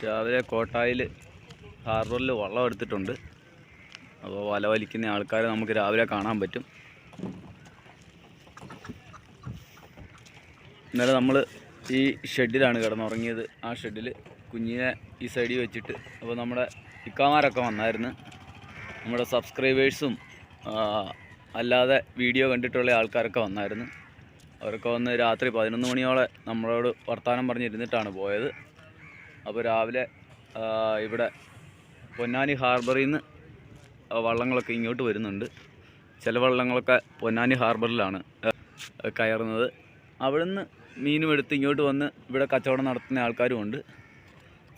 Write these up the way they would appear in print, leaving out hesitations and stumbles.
രാവിലെ കോട്ടായിൽ ഹാർബറിൽ വള്ളം എടുത്തിട്ടുണ്ട്. അപ്പോൾ വല വലിക്കുന്ന ആൾക്കാരെ നമുക്ക് രാവിലെ കാണാൻ പറ്റും. ഇന്നലെ നമ്മൾ ഈ ഷെഡിലാണ് കിടന്നുറങ്ങിയത്. ആ ഷെഡിൽ കുഞ്ഞിനെ ഈ സൈഡിൽ വെച്ചിട്ട് അപ്പോൾ നമ്മുടെ ഇക്കാമാരൊക്കെ വന്നായിരുന്നു. നമ്മുടെ സബ്സ്ക്രൈബേഴ്സും അല്ലാതെ വീഡിയോ കണ്ടിട്ടുള്ള ആൾക്കാരൊക്കെ വന്നായിരുന്നു. അവരൊക്കെ വന്ന് രാത്രി 11 മണിയോടെ നമ്മളോട് വർത്തമാനം പറഞ്ഞിരുന്നിട്ടാണ് പോയത്. അപ്പോൾ രാവിലെ ഇവിടെ പൊന്നാനി ഹാർബറിൽ നിന്ന് വള്ളങ്ങളൊക്കെ ഇങ്ങോട്ട് വരുന്നുണ്ട്. ചില വള്ളങ്ങളൊക്കെ പൊന്നാനി ഹാർബറിലാണ് കയറുന്നത്. അവിടുന്ന് മീനും എടുത്ത് ഇങ്ങോട്ട് വന്ന് ഇവിടെ കച്ചവടം നടത്തുന്ന ആൾക്കാരുമുണ്ട്.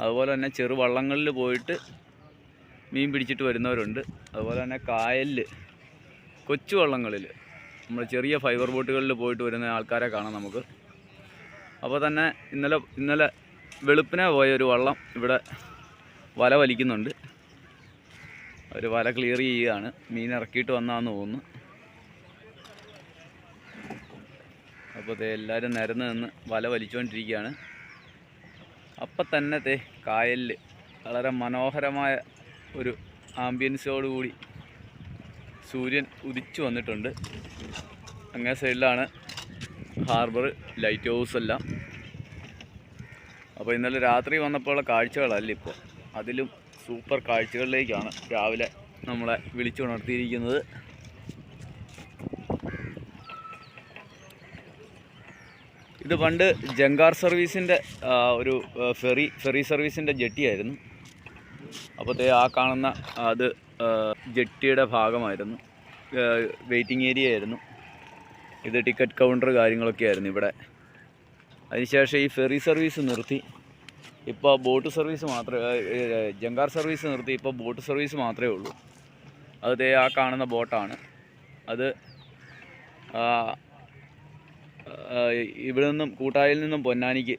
അതുപോലെ തന്നെ ചെറു വള്ളങ്ങളിൽ പോയിട്ട് മീൻ പിടിച്ചിട്ട് വരുന്നവരുണ്ട്. അതുപോലെ തന്നെ കായലിൽ കൊച്ചു വള്ളങ്ങളിൽ നമ്മൾ ചെറിയ ഫൈബർ ബോട്ടുകളിൽ പോയിട്ട് വരുന്ന ആൾക്കാരെ കാണാം നമുക്ക്. അപ്പോൾ തന്നെ ഇന്നലെ വെളുപ്പിനെ പോയ ഒരു വള്ളം ഇവിടെ വല വലിക്കുന്നുണ്ട്. അവർ വല ക്ലിയർ ചെയ്യുകയാണ്. മീൻ ഇറക്കിയിട്ട് വന്നാന്ന് തോന്നുന്നു. അപ്പോൾ എല്ലാവരും നിരന്ന് നിന്ന് വല വലിച്ചുകൊണ്ടിരിക്കുകയാണ്. അപ്പം തന്നെ കായലിൽ വളരെ മനോഹരമായ ഒരു ആംബിയൻസോടുകൂടി സൂര്യൻ ഉദിച്ചു വന്നിട്ടുണ്ട്. അങ്ങേ സൈഡിലാണ് ഹാർബർ, ലൈറ്റ് ഹൗസ് എല്ലാം. അപ്പോൾ ഇന്നലെ രാത്രി വന്നപ്പോഴുള്ള കാഴ്ചകളല്ല ഇപ്പോൾ, അതിലും സൂപ്പർ കാഴ്ചകളിലേക്കാണ് രാവിലെ നമ്മളെ വിളിച്ചുണർത്തിയിരിക്കുന്നത്. ഇത് പണ്ട് ജങ്കാർ സർവീസിൻ്റെ ഒരു ഫെറി സർവീസിൻ്റെ ജെട്ടിയായിരുന്നു. അപ്പോൾ ആ കാണുന്ന അത് ജെട്ടിയുടെ ഭാഗമായിരുന്നു, വെയിറ്റിംഗ് ഏരിയ ആയിരുന്നു. ഇത് ടിക്കറ്റ് കൗണ്ടർ കാര്യങ്ങളൊക്കെ ആയിരുന്നു ഇവിടെ. അതിനുശേഷം ഈ ഫെറി സർവീസ് നിർത്തി. ഇപ്പോൾ ബോട്ട് സർവീസ് മാത്രമേ, ജങ്കാർ സർവീസ് നിർത്തി. ഇപ്പോൾ ബോട്ട് സർവീസ് മാത്രമേ ഉള്ളൂ. അത് ആ കാണുന്ന ബോട്ടാണ്. അത് ഇവിടെ നിന്നും കൂട്ടായിൽ നിന്നും പൊന്നാനിക്ക്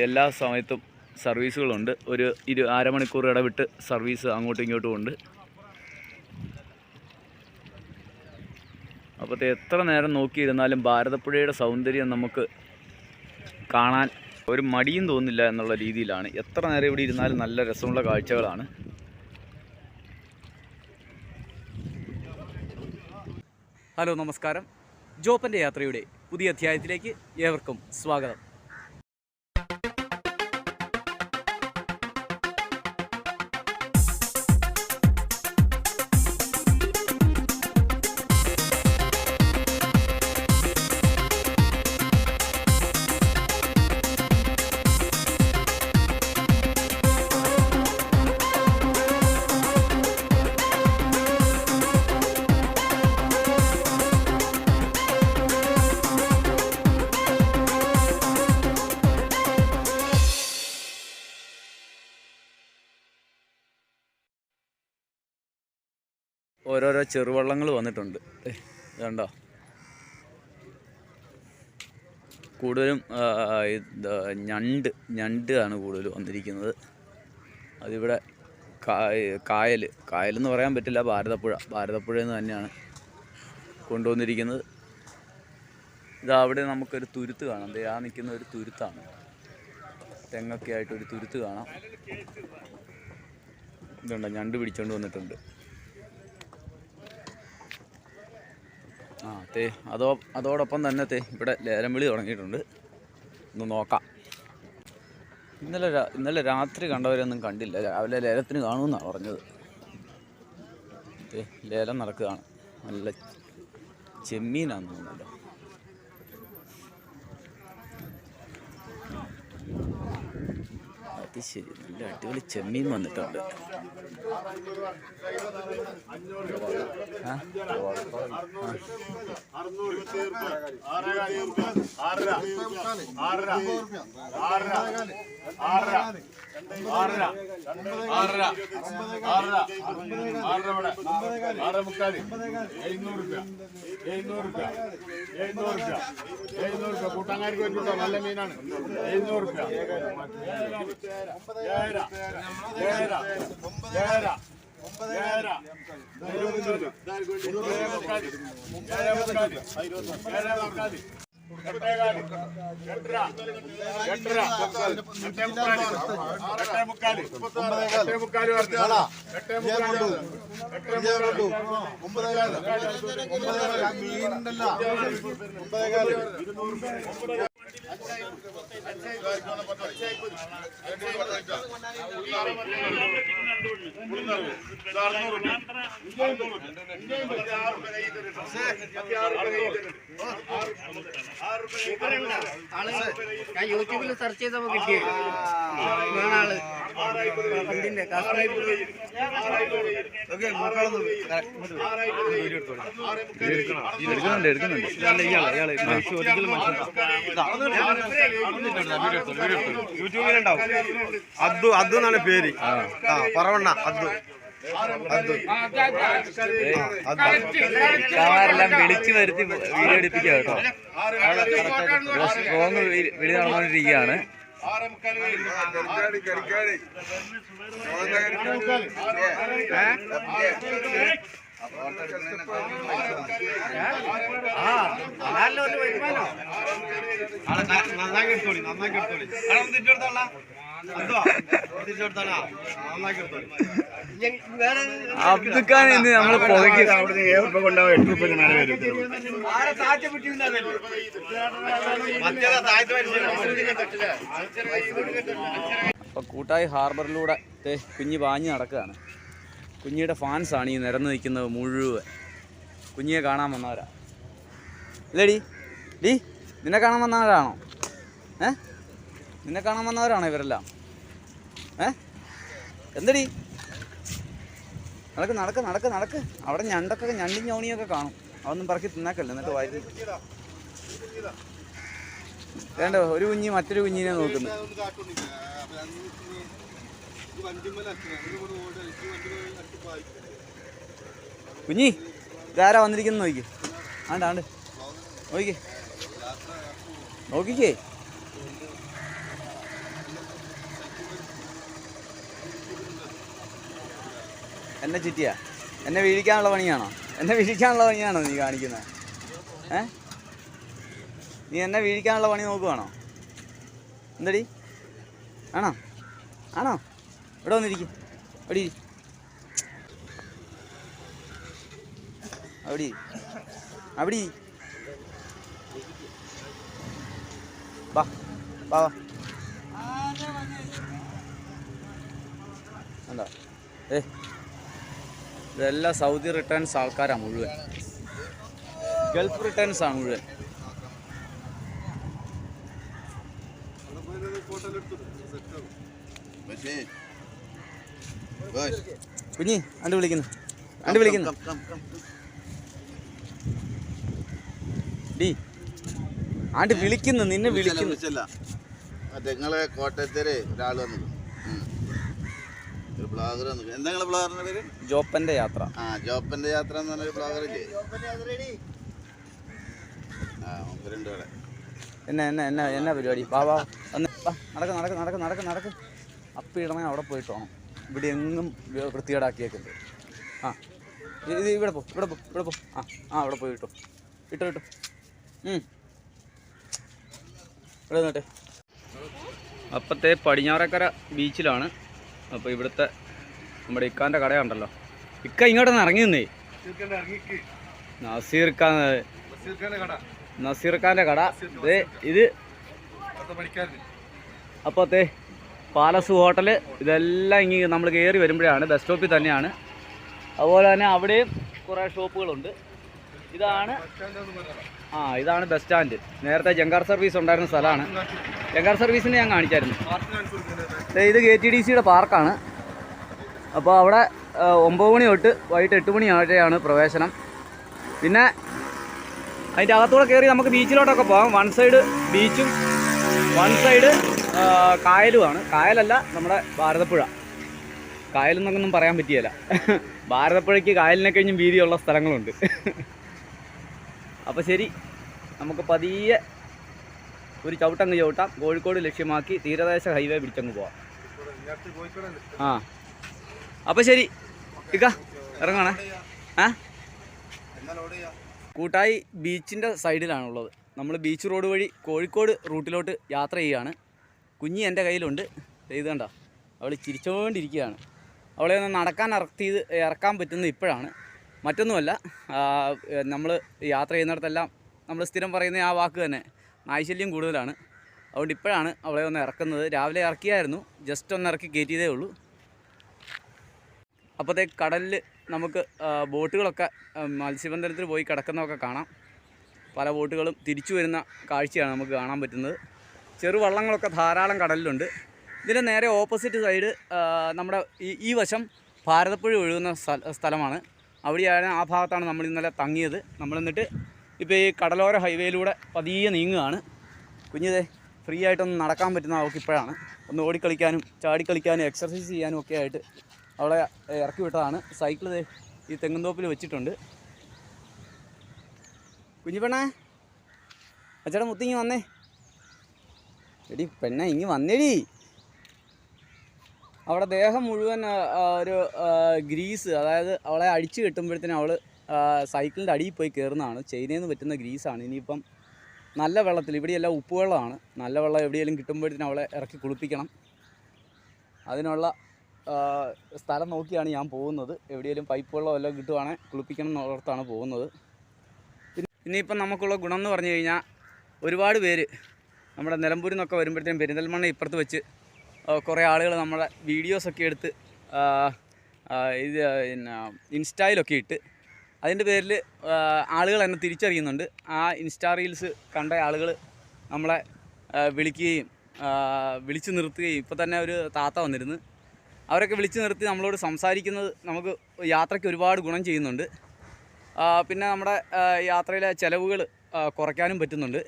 എല്ലാ സമയത്തും സർവീസുകളുണ്ട്. ഒരു അരമണിക്കൂർ ഇടവിട്ട് സർവീസ് അങ്ങോട്ടും ഇങ്ങോട്ടും ഉണ്ട്. അപ്പോൾ എത്ര നേരം നോക്കിയിരുന്നാലും ഭാരതപ്പുഴയുടെ സൗന്ദര്യം നമുക്ക് കാണാൻ ഒരു മടിയും തോന്നില്ല എന്നുള്ള രീതിയിലാണ്. എത്ര നേരം ഇവിടെ ഇരുന്നാലും നല്ല രസമുള്ള കാഴ്ചകളാണ്. ഹലോ, നമസ്കാരം. ജോപ്പൻ്റെ യാത്രയുടെ പുതിയ അധ്യായത്തിലേക്ക് ഏവർക്കും സ്വാഗതം. ഓരോരോ ചെറുവള്ളങ്ങൾ വന്നിട്ടുണ്ട്. ഇതുണ്ടോ, കൂടുതലും ഞണ്ട് ആണ് കൂടുതൽ വന്നിരിക്കുന്നത്. അതിവിടെ കായലെന്ന് പറയാൻ പറ്റില്ല, ഭാരതപ്പുഴയിൽ നിന്ന് തന്നെയാണ് കൊണ്ടുവന്നിരിക്കുന്നത്. അവിടെ നമുക്കൊരു തുരുത്ത് കാണാം. ആ നിൽക്കുന്ന ഒരു തുരുത്താണ്. തെങ്ങൊക്കെ ആയിട്ടൊരു തുരുത്ത് കാണാം. ഇതുണ്ടോ, ഞണ്ട് പിടിച്ചുകൊണ്ട് വന്നിട്ടുണ്ട്. അതോടൊപ്പം തന്നെ ഇവിടെ ലേലം വിളി തുടങ്ങിയിട്ടുണ്ട്. ഒന്ന് നോക്കാം. ഇന്നലെ രാത്രി കണ്ടവരൊന്നും കണ്ടില്ല. രാവിലെ ലേലത്തിന് കാണുമെന്നാണ് പറഞ്ഞത്. ലേലം നടക്കുകയാണ്. നല്ല ചെമ്മീനാന്ന് തോന്നുന്നല്ലോ. അത് ശരി, നല്ല അടിപൊളി ചെമ്മീൻ വന്നിട്ടുണ്ട്. കൂട്ടാങ്കാർക്ക് വെച്ചിട്ടോ, നല്ല മീനാണ്. 700 രൂപ. ഞാൻ യൂട്യൂബിൽ സെർച്ച് ചെയ്തപ്പോ കിട്ടിയേ ഇതിന്റെ യൂട്യൂബിലുണ്ടാവും അദ്ദു എന്നാണ് പേര്. പറവണ്ണ അദ്ദു. എല്ലാം വിളിച്ചു വരുത്തി വീഡിയോ എടുപ്പിക്കുക കേട്ടോ. സ്ട്രോങ് വിളി നടന്നുകൊണ്ടിരിക്കുകയാണ്. നന്നാക്കി എടുത്തോളി. അബ്ദുഖാൻ ഇന്ന് നമ്മൾ പുകയ്ക്ക് അപ്പൊ കൂട്ടായി ഹാർബറിലൂടെ കുഞ്ഞ് പാഞ്ഞ് നടക്കുകയാണ്. കുഞ്ഞിയുടെ ഫാൻസാണ് ഈ നിരന്ന് നിൽക്കുന്നത് മുഴുവൻ. കുഞ്ഞിയെ കാണാൻ വന്നവരാ അല്ലേടി? ഡി നിന്നെ കാണാൻ വന്നവരാണോ? നിന്നെ കാണാൻ വന്നവരാണോ ഇവരെല്ലാം? എന്തടി? നടക്ക് നടക്ക് നടക്ക് നടക്ക്. അവിടെ ഞണ്ടൊക്കെ ഞണ്ടും ഞോണിയൊക്കെ കാണും. അതൊന്നും പറക്കി തിന്നാക്കല്ലേ, എന്നിട്ട് വാരി വേണ്ട. ഒരു കുഞ്ഞി മറ്റൊരു കുഞ്ഞിനെ നോക്കുന്നു. കുഞ്ഞി ഇതാരാ വന്നിരിക്കുന്നു നോക്കി. ആണ്ട് നോക്കിക്കേ നോക്കിക്കേ. എന്നെ ചുറ്റിയാ? എന്നെ വീഴിക്കാനുള്ള പണിയാണോ? നീ കാണിക്കുന്നത്? നീ എന്നെ വീഴിക്കാനുള്ള പണി നോക്കുവാണോ? എന്തടി? ആണോ? ഇവിടെ വന്നിരിക്കും. അവിടെ വാ എന്താ? ഇതെല്ലാം സൗദി റിട്ടേൺസ് ആൾക്കാരാണ് മുഴുവൻ. ഗൾഫ് റിട്ടേൺസ് ആണ് മുഴുവൻ. കുഞ്ഞി അണ്ട് വിളിക്കുന്നു ഡി ആണ്ട് വിളിക്കുന്നു. നിന്നെ വിളിക്കുന്നു. നിങ്ങളെ കോട്ടയത്തേര് ഒരാൾ വന്നു. ഒരു ബ്ലോഗർ വന്നു. എന്താ നിങ്ങളെ ബ്ലോഗറിന്റെ പേര്? ജോപ്പന്റെ യാത്ര. ജോപ്പന്റെ യാത്ര എന്ന് പറഞ്ഞൊരു ബ്ലോഗറില്ലേ? രണ്ട് ഇവിടെ. എന്നാ പരിപാടി? വാ നടക്ക്. അപ്പിടണേ അവിടെ പോയിട്ടോണം. ഇവിടെ എങ്ങും വൃത്തികേടാക്കിയേക്കുന്നത്. ഇത് ഇവിടെ പോ. അവിടെ പോയി ഇട്ടോ. ഇട്ടോ ഇവിടെ നിന്നിട്ടെ. അപ്പത്തെ പടിഞ്ഞാറക്കര ബീച്ചിലാണ്. അപ്പോൾ ഇവിടുത്തെ നമ്മുടെ ഇക്കാൻ്റെ കടയുണ്ടല്ലോ. ഇക്ക ഇങ്ങോട്ടൊന്ന് ഇറങ്ങി നിന്നേ. നസീർഖാൻ്റെ കട. ഇത് അപ്പോഴത്തെ പാലസ് ഹോട്ടൽ. ഇതെല്ലാം ഇങ്ങനെ നമ്മൾ കയറി വരുമ്പോഴാണ്. ബസ് സ്റ്റോപ്പിൽ തന്നെയാണ്. അതുപോലെ തന്നെ അവിടെയും കുറേ ഷോപ്പുകളുണ്ട്. ഇതാണ് ബസ് സ്റ്റാൻഡ്. നേരത്തെ ജങ്കാർ സർവീസ് ഉണ്ടായിരുന്ന സ്ഥലമാണ്. ജങ്കാർ സർവീസിനെ ഞാൻ കാണിച്ചായിരുന്നു. ഇത് KTDCയുടെ പാർക്കാണ്. അപ്പോൾ അവിടെ 9 മണി തൊട്ട് വൈകിട്ട് 8 മണി വരെയാണ് പ്രവേശനം. പിന്നെ അതിൻ്റെ അകത്തൂടെ കയറി നമുക്ക് ബീച്ചിലോട്ടൊക്കെ പോകാം. വൺ സൈഡ് ബീച്ചും വൺ സൈഡ് കായലുമാണ്. കായലല്ല, നമ്മുടെ ഭാരതപ്പുഴ. കായലെന്നൊന്നും പറയാൻ പറ്റിയല്ല. ഭാരതപ്പുഴയ്ക്ക് കായലിനെ കഴിഞ്ഞും വീതിയുള്ള സ്ഥലങ്ങളുണ്ട്. അപ്പോൾ ശരി, നമുക്ക് പതിയെ ഒരു ചവിട്ടങ്ങ് ചവിട്ടാം. കോഴിക്കോട് ലക്ഷ്യമാക്കി തീരദേശ ഹൈവേ പിടിച്ചങ്ങ് പോവാം. അപ്പോൾ ശരി ഇക്ക ഇറങ്ങണേ. കൂട്ടായി ബീച്ചിൻ്റെ സൈഡിലാണുള്ളത്. നമ്മൾ ബീച്ച് റോഡ് വഴി കോഴിക്കോട് റൂട്ടിലോട്ട് യാത്ര ചെയ്യുകയാണ്. കുഞ്ഞി എൻ്റെ കയ്യിലുണ്ട്. ഇത് കണ്ടോ, അവൾ ചിരിച്ചുകൊണ്ടിരിക്കുകയാണ്. അവളെ ഒന്ന് നടക്കാൻ ഇറക്കാൻ പറ്റുന്നത് ഇപ്പോഴാണ്. മറ്റൊന്നുമല്ല, നമ്മൾ യാത്ര ചെയ്യുന്നിടത്തെല്ലാം നമ്മൾ സ്ഥിരം പറയുന്ന ആ വാക്ക് തന്നെ, നായ്ശല്യം കൂടുതലാണ്. അതുകൊണ്ട് ഇപ്പോഴാണ് അവളെ ഒന്ന് ഇറക്കുന്നത്. രാവിലെ ഇറക്കിയായിരുന്നു, ജസ്റ്റ് ഒന്ന് ഇറക്കി കയറ്റിയതേ ഉള്ളൂ. അപ്പോഴത്തേക്ക് കടലിൽ നമുക്ക് ബോട്ടുകളൊക്കെ മത്സ്യബന്ധനത്തിൽ പോയി കിടക്കുന്നതൊക്കെ കാണാം. പല ബോട്ടുകളും തിരിച്ചു വരുന്ന കാഴ്ചയാണ് നമുക്ക് കാണാൻ പറ്റുന്നത്. ചെറുവള്ളങ്ങളൊക്കെ ധാരാളം കടലിലുണ്ട്. ഇതിൻ്റെ നേരെ ഓപ്പോസിറ്റ് സൈഡ് നമ്മുടെ ഈ വശം ഭാരതപ്പുഴ ഒഴുകുന്ന സ്ഥലമാണ്. അവിടെയാണ്, ആ ഭാഗത്താണ് നമ്മൾ ഇന്നലെ തങ്ങിയത്. നമ്മളെന്നിട്ട് ഇപ്പോൾ ഈ കടലോര ഹൈവേയിലൂടെ പതിയെ നീങ്ങുകയാണ്. കുഞ്ഞിതേ ഫ്രീ ആയിട്ടൊന്ന് നടക്കാൻ പറ്റുന്ന അവൾക്ക് ഇപ്പോഴാണ്. ഒന്ന് ഓടിക്കളിക്കാനും ചാടിക്കളിക്കാനും എക്സർസൈസ് ചെയ്യാനും ഒക്കെ ആയിട്ട് അവളെ ഇറക്കി വിട്ടതാണ്. സൈക്കിൾ ഈ തെങ്ങുംതോപ്പിൽ വെച്ചിട്ടുണ്ട്. കുഞ്ഞിപ്പെണ്ണേ, അച്ഛടെ മുത്തിങ്ങി വന്നേ. എടി പെണ്ണേ, ഇങ്ങി വന്നേടി. അവിടെ ദേഹം മുഴുവൻ ഒരു ഗ്രീസ്, അതായത് അവളെ അടിച്ച് കെട്ടുമ്പോഴത്തേനും അവൾ സൈക്കിളിൻ്റെ അടിയിൽ പോയി കയറുന്നതാണ്. ചൈനയിൽ നിന്ന് പറ്റുന്ന ഗ്രീസാണ്. ഇനിയിപ്പം നല്ല വെള്ളത്തിൽ, ഇവിടെയെല്ലാം ഉപ്പുവെള്ളമാണ്, നല്ല വെള്ളം എവിടെയെങ്കിലും കിട്ടുമ്പോഴത്തേനും അവളെ ഇറക്കി കുളിപ്പിക്കണം. അതിനുള്ള സ്ഥലം നോക്കിയാണ് ഞാൻ പോകുന്നത്. എവിടെയെങ്കിലും പൈപ്പ് വെള്ളം എല്ലാം കിട്ടുവാണെങ്കിൽ കുളിപ്പിക്കണം എന്നുള്ളതാണ് പോകുന്നത്. ഇനിയിപ്പം നമുക്കുള്ള ഗുണം എന്ന് പറഞ്ഞു കഴിഞ്ഞാൽ, ഒരുപാട് പേര് നമ്മുടെ നിലമ്പൂരിൽ നിന്നൊക്കെ വരുമ്പോഴത്തേക്കും പെരിന്തൽമണ്ണ ഇപ്പുറത്ത് വെച്ച് കുറേ ആളുകൾ നമ്മുടെ വീഡിയോസൊക്കെ എടുത്ത് ഇത് പിന്നെ ഇൻസ്റ്റയിലൊക്കെ ഇട്ട്, അതിൻ്റെ പേരിൽ ആളുകൾ എന്നെ തിരിച്ചറിയുന്നുണ്ട്. ആ ഇൻസ്റ്റാ റീൽസ് കണ്ട ആളുകൾ നമ്മളെ വിളിക്കുകയും വിളിച്ചു നിർത്തുകയും, ഇപ്പോൾ തന്നെ ഒരു താത്ത വന്നിരുന്നു, അവരൊക്കെ വിളിച്ചു നിർത്തി നമ്മളോട് സംസാരിക്കുന്നത് നമുക്ക് യാത്രയ്ക്ക് ഒരുപാട് ഗുണം ചെയ്യുന്നുണ്ട്. പിന്നെ നമ്മുടെ യാത്രയിലെ ചിലവുകൾ കുറയ്ക്കാനും പറ്റുന്നുണ്ട്.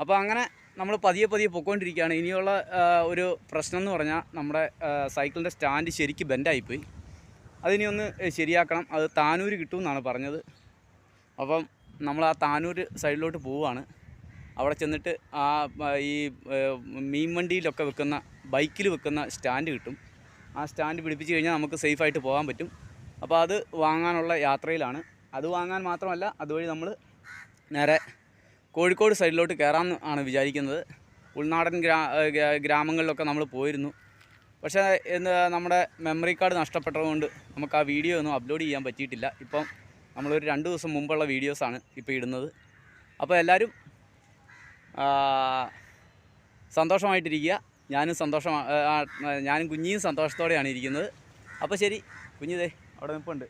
അപ്പോൾ അങ്ങനെ നമ്മൾ പതിയെ പൊയ്ക്കൊണ്ടിരിക്കുകയാണ്. ഇനിയുള്ള ഒരു പ്രശ്നം എന്ന് പറഞ്ഞാൽ, നമ്മുടെ സൈക്കിളിൻ്റെ സ്റ്റാൻഡ് ശരിക്കും ബെൻഡായിപ്പോയി. അതിനി ഒന്ന് ശരിയാക്കണം. അത് താനൂർ കിട്ടുമെന്നാണ് പറഞ്ഞത്. അപ്പം നമ്മൾ ആ താനൂർ സൈഡിലോട്ട് പോവുകയാണ്. അവിടെ ചെന്നിട്ട് ഈ മീൻ വണ്ടിയിലൊക്കെ വെക്കുന്ന, ബൈക്കിൽ വെക്കുന്ന സ്റ്റാൻഡ് കിട്ടും. ആ സ്റ്റാൻഡ് പിടിപ്പിച്ച് കഴിഞ്ഞാൽ നമുക്ക് സേഫായിട്ട് പോകാൻ പറ്റും. അപ്പോൾ അത് വാങ്ങാനുള്ള യാത്രയിലാണ്. അത് വാങ്ങാൻ മാത്രമല്ല, അതുവഴി നമ്മൾ നേരെ കോഴിക്കോട് സൈഡിലോട്ട് കയറാമെന്ന് ആണ് വിചാരിക്കുന്നത്. ഉൾനാടൻ ഗ്രാമങ്ങളിലൊക്കെ നമ്മൾ പോയിരുന്നു. പക്ഷേ നമ്മുടെ മെമ്മറി കാർഡ് നഷ്ടപ്പെട്ടതുകൊണ്ട് നമുക്ക് ആ വീഡിയോ ഒന്നും അപ്ലോഡ് ചെയ്യാൻ പറ്റിയിട്ടില്ല. ഇപ്പം നമ്മളൊരു 2 ദിവസം മുമ്പുള്ള വീഡിയോസാണ് ഇപ്പോൾ ഇടുന്നത്. അപ്പോൾ എല്ലാവരും സന്തോഷമായിട്ടിരിക്കുക. ഞാനും കുഞ്ഞിയും സന്തോഷത്തോടെയാണ് ഇരിക്കുന്നത്. അപ്പോൾ ശരി, കുഞ്ഞിതേ അവിടെ നിൽപ്പുണ്ട്.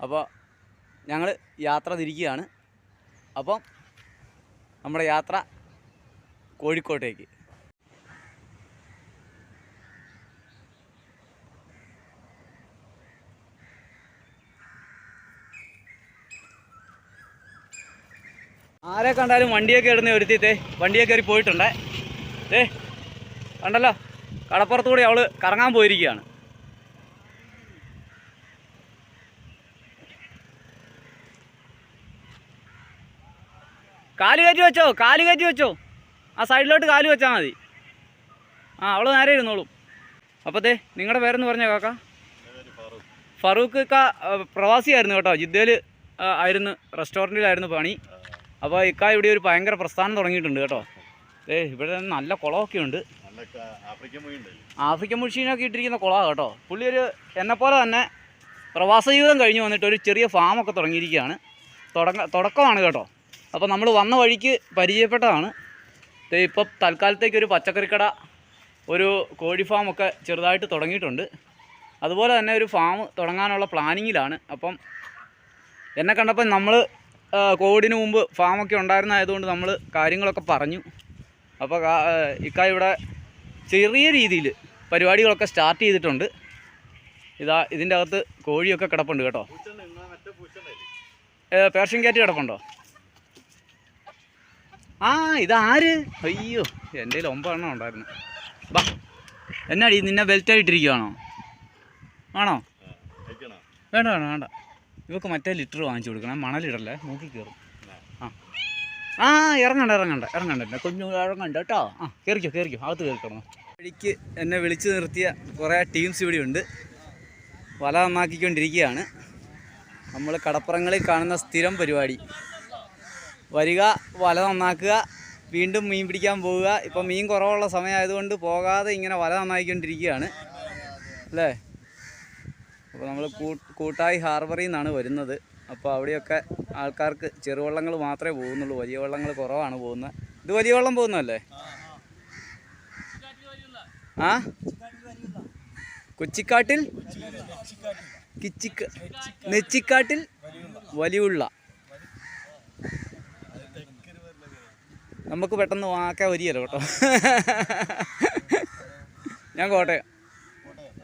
അപ്പോൾ ഞങ്ങൾ യാത്ര തിരിക്കുകയാണ്. അപ്പം നമ്മുടെ യാത്ര കോഴിക്കോട്ടേക്ക്. ആരെ കണ്ടാലും വണ്ടിയൊക്കെ ഇടുന്ന ഒരുത്തിത്തെ വണ്ടിയൊക്കെ കയറി പോയിട്ടുണ്ടേ. കണ്ടല്ലോ, കടപ്പുറത്തുകൂടി അവൾ കറങ്ങാൻ പോയിരിക്കുകയാണ്. കാല് കയറ്റി വെച്ചോ. ആ സൈഡിലോട്ട് കാല് വെച്ചാൽ മതി. അവൾ നേരെ ഇരുന്നോളും. അപ്പോഴത്തെ നിങ്ങളുടെ പേരെന്ന് പറഞ്ഞോ കാക്ക? ഫറൂഖ് ഇക്ക പ്രവാസിയായിരുന്നു കേട്ടോ. ജിദ്ദയിൽ ആയിരുന്നു, റെസ്റ്റോറൻറ്റിലായിരുന്നു പണി. അപ്പോൾ ഇക്ക ഇവിടെ ഒരു ഭയങ്കര പ്രസ്ഥാനം തുടങ്ങിയിട്ടുണ്ട് കേട്ടോ. ഇവിടെ നല്ല കുളമൊക്കെ ഉണ്ട്. ആഫ്രിക്കൻ മുഷീനൊക്കെ ഇട്ടിരിക്കുന്ന കുളമാണ് കേട്ടോ. പുള്ളി ഒരു എന്നെപ്പോലെ തന്നെ പ്രവാസ ജീവിതം കഴിഞ്ഞ് വന്നിട്ട് ഒരു ചെറിയ ഫാമൊക്കെ തുടങ്ങിയിരിക്കുകയാണ്. തുടക്കമാണ് കേട്ടോ. അപ്പോൾ നമ്മൾ വന്ന വഴിക്ക് പരിചയപ്പെട്ടതാണ്. ഇപ്പം തൽക്കാലത്തേക്കൊരു പച്ചക്കറിക്കട, ഒരു കോഴി ഫാമൊക്കെ ചെറുതായിട്ട് തുടങ്ങിയിട്ടുണ്ട്. അതുപോലെ തന്നെ ഒരു ഫാം തുടങ്ങാനുള്ള പ്ലാനിങ്ങിലാണ്. അപ്പം എന്നെ കണ്ടപ്പോൾ നമ്മൾ കോവിഡിന് മുമ്പ് ഫാമൊക്കെ ഉണ്ടായിരുന്നതായതുകൊണ്ട് നമ്മൾ കാര്യങ്ങളൊക്കെ പറഞ്ഞു. അപ്പോൾ ഇവിടെ ചെറിയ രീതിയിൽ പരിപാടികളൊക്കെ സ്റ്റാർട്ട് ചെയ്തിട്ടുണ്ട്. ഇതിൻ്റെ അകത്ത് കോഴിയൊക്കെ കിടപ്പുണ്ട് കേട്ടോ. പേർഷ്യൻ ക്യാറ്റ് കിടപ്പുണ്ടോ? ഇതാര്? അയ്യോ, എൻ്റെ കയ്യിൽ 9 എണ്ണം ഉണ്ടായിരുന്നു. ബാ, എന്നാടി നിന്നെ ബെൽറ്റായിട്ടിരിക്കുകയാണോ? ആണോ? വേണ്ട, ഇവക്ക് മറ്റേ ലിറ്റർ വാങ്ങിച്ചു കൊടുക്കണം. മണലിടല്ലേ, നോക്കി കയറും. ഇറങ്ങണ്ട കുഞ്ഞു ഇറങ്ങണ്ട കേട്ടോ. കയറിക്കോ, അകത്ത് കയറിക്കണം. വഴിക്ക് എന്നെ വിളിച്ചു നിർത്തിയ കുറേ ടീംസ് ഇവിടെ ഉണ്ട്. വല നന്നാക്കിക്കൊണ്ടിരിക്കുകയാണ്. നമ്മൾ കടപ്പുറങ്ങളിൽ കാണുന്ന സ്ഥിരം പരിപാടി. വരിക, വല നന്നാക്കുക, വീണ്ടും മീൻ പിടിക്കാൻ പോവുക. ഇപ്പം മീൻ കുറവുള്ള സമയമായതുകൊണ്ട് പോകാതെ ഇങ്ങനെ വല നന്നാക്കിക്കൊണ്ടിരിക്കുകയാണ് അല്ലേ. അപ്പോൾ നമ്മൾ കൂട്ടായി ഹാർബറിൽ നിന്നാണ് വരുന്നത്. അപ്പോൾ അവിടെയൊക്കെ ആൾക്കാർക്ക് ചെറുവള്ളങ്ങൾ മാത്രമേ പോകുന്നുള്ളൂ, വലിയ വള്ളങ്ങൾ കുറവാണ് പോകുന്നത്. ഇത് വലിയ വള്ളം പോകുന്നതല്ലേ? ആ, കൊച്ചിക്കാട്ടിൽ നെച്ചിക്കാട്ടിൽ വലിയുള്ള. നമുക്ക് പെട്ടെന്ന് വാക്കാൻ വരികയല്ലോ കേട്ടോ. ഞാൻ കോട്ടയം.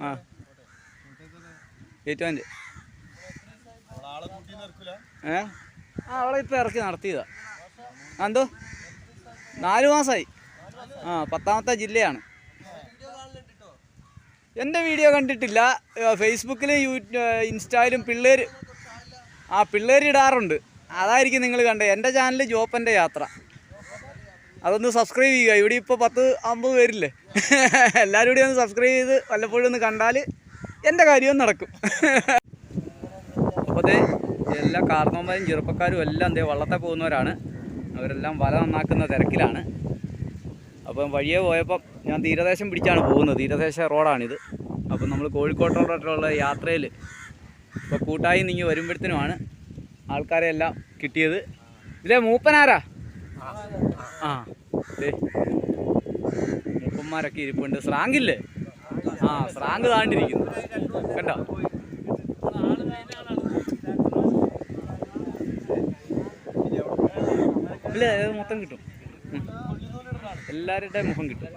ആ, ഏറ്റവും അവളെ ഇപ്പം ഇറക്കി നടത്തിയതാ. എന്തോ 4 മാസമായി. ആ, 10ാമത്തെ ജില്ലയാണ്. എൻ്റെ വീഡിയോ കണ്ടിട്ടില്ല. ഫേസ്ബുക്കിലും ഇൻസ്റ്റയിലും പിള്ളേർ ഇടാറുണ്ട്. അതായിരിക്കും നിങ്ങൾ കണ്ടത്. എൻ്റെ ചാനൽ ജോപ്പൻ്റെ യാത്ര. അതൊന്ന് സബ്സ്ക്രൈബ് ചെയ്യുക. ഇവിടെ ഇപ്പോൾ 10-50 പേരില്ലേ. എല്ലാവരും കൂടി ഒന്ന് സബ്സ്ക്രൈബ് ചെയ്ത് വല്ലപ്പോഴും ഒന്ന് കണ്ടാൽ എൻ്റെ കാര്യവും നടക്കും. അപ്പോൾ അതേ എല്ലാ കാരണവന്മാരും ചെറുപ്പക്കാരും എല്ലാം എന്തേ വള്ളത്തെ പോകുന്നവരാണ്. അവരെല്ലാം വല നന്നാക്കുന്ന തിരക്കിലാണ്. അപ്പം വഴിയെ പോയപ്പം ഞാൻ തീരദേശം പിടിച്ചാണ് പോകുന്നത്. തീരദേശ റോഡാണിത്. അപ്പം നമ്മൾ കോഴിക്കോട്ടോട്ടുള്ള യാത്രയിൽ ഇപ്പോൾ കൂട്ടായി നീങ്ങി വരുമ്പോഴത്തേനുമാണ് ആൾക്കാരെ എല്ലാം കിട്ടിയത്. ഇതിലെ മൂപ്പനാരാ? ആ, മൂപ്പന്മാരൊക്കെ ഇരിപ്പുണ്ട്. സ്രാങ്കില്ലേ? ആ, സ്രാങ്ക് താണ്ടിരിക്കുന്നു കണ്ടോ. ഇല്ല, ഇത് മൊത്തം കിട്ടും. എല്ലാവരുടെ മുഖം കിട്ടും.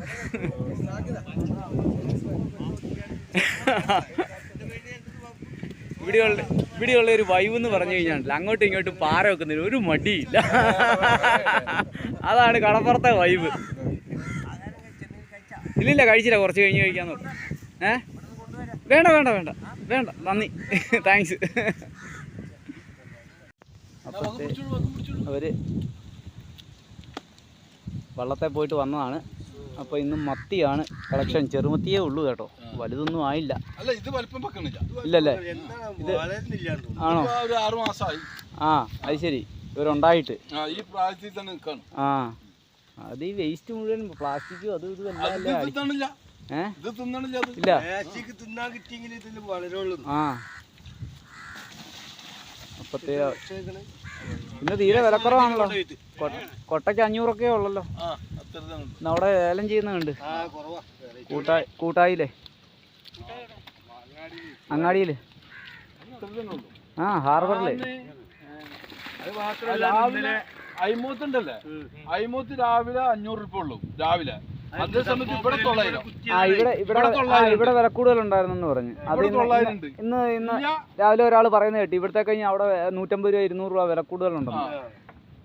ഇവിടെയുള്ള ഒരു വൈബ് എന്ന് പറഞ്ഞു കഴിഞ്ഞാൽ അങ്ങോട്ടും ഇങ്ങോട്ടും പാര വെക്കുന്നതിന് ഒരു മടിയില്ല. അതാണ് കടപ്പുറത്തെ വൈബ്. ഇല്ലില്ല, കഴിച്ചില്ല. കുറച്ച് കഴിഞ്ഞ് കഴിക്കാന്ന് പറഞ്ഞു. വേണ്ട വേണ്ട വേണ്ട വേണ്ട, നന്ദി, താങ്ക്സ്. അപ്പോഴത്തെ അവർ വള്ളത്തെ പോയിട്ട് വന്നതാണ്. അപ്പോൾ ഇന്നും മത്തിയാണ് കളക്ഷൻ. ചെറുമത്തിയേ ഉള്ളൂ കേട്ടോ, വലുതൊന്നും ആയില്ല. ഇല്ലല്ലേ? ഇത് ആണോ? ആ, അത് ശരി. ഇവരുണ്ടായിട്ട് ആ, അത് ഈ വേസ്റ്റ് മുഴുവൻ പ്ലാസ്റ്റിക്കും അതും ഇതും എല്ലാം ഇല്ല. ആ, അപ്പത്തെ പിന്നെ തീരെ വിലക്കുറവാണല്ലോ. കൊട്ടയ്ക്ക് 500 ഉള്ളല്ലോ. അവിടെ ഏലം ചെയ്യുന്നുണ്ട് കൂട്ടായില്ലേ, അങ്ങാടിയില്. ആ, ഹാർബറില് അയ്മൂത്തുണ്ടല്ലേ, അയ്മൂത്ത് രാവിലെ 500 രൂപ ഉള്ളൂ രാവിലെ. അതേ സമയത്ത് ഇവിടെ 900. ഇവിടെ വില കൂടുതലുണ്ടായിരുന്നു പറഞ്ഞു. അത് ഇന്ന് രാവിലെ ഒരാൾ പറയുന്നത് കേട്ടി. ഇവിടത്തെ കഴിഞ്ഞാൽ അവിടെ 150 രൂപ 200 രൂപ വില കൂടുതലുണ്ടെന്ന്.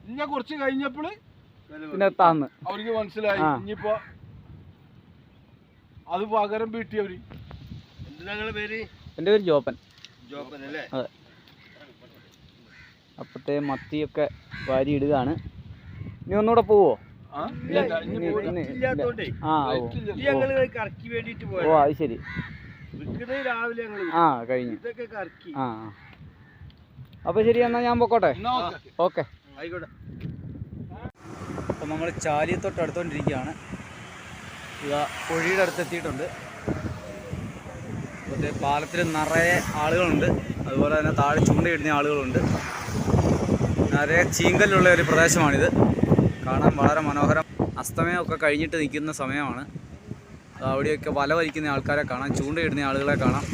ഇനി കുറച്ച് കഴിഞ്ഞപ്പോൾ പിന്നെ താന്ന് അവർക്ക് മനസ്സിലായി. ഇനിയിപ്പോ അത് പകരം വീട്ടിയവര്. എൻ്റെ പേര് ജോപ്പൻ. അതെ. അപ്പത്തെ മത്തിയൊക്കെ വാരി ഇടുകയാണ്. ഇനി ഒന്നുകൂടെ പോവോ? ആ, ഓ, അത് ശരി. ആ, കഴിഞ്ഞു. ആ, അപ്പോൾ ശരി, എന്നാൽ ഞാൻ പൊക്കോട്ടെ. ഓക്കെ, ആയിക്കോട്ടെ. അപ്പം നമ്മൾ ചാലിയത്തോട്ട് അടുത്തോണ്ടിരിക്കുകയാണ്. ഇതാ പൊഴിയുടെ അടുത്തെത്തിയിട്ടുണ്ട്. അപ്പോൾ പാലത്തിൽ നിറയെ ആളുകളുണ്ട്. അതുപോലെ തന്നെ താഴെ ചൂണ്ടയിടുന്ന ആളുകളുണ്ട്. നിറയെ ചീങ്കല്ലുള്ള ഒരു പ്രദേശമാണിത്. കാണാൻ വളരെ മനോഹരം. അസ്തമയമൊക്കെ കഴിഞ്ഞിട്ട് നിൽക്കുന്ന സമയമാണ്. അവിടെയൊക്കെ വല വലിക്കുന്ന ആൾക്കാരെ കാണാം, ചൂണ്ടയിടുന്ന ആളുകളെ കാണാം.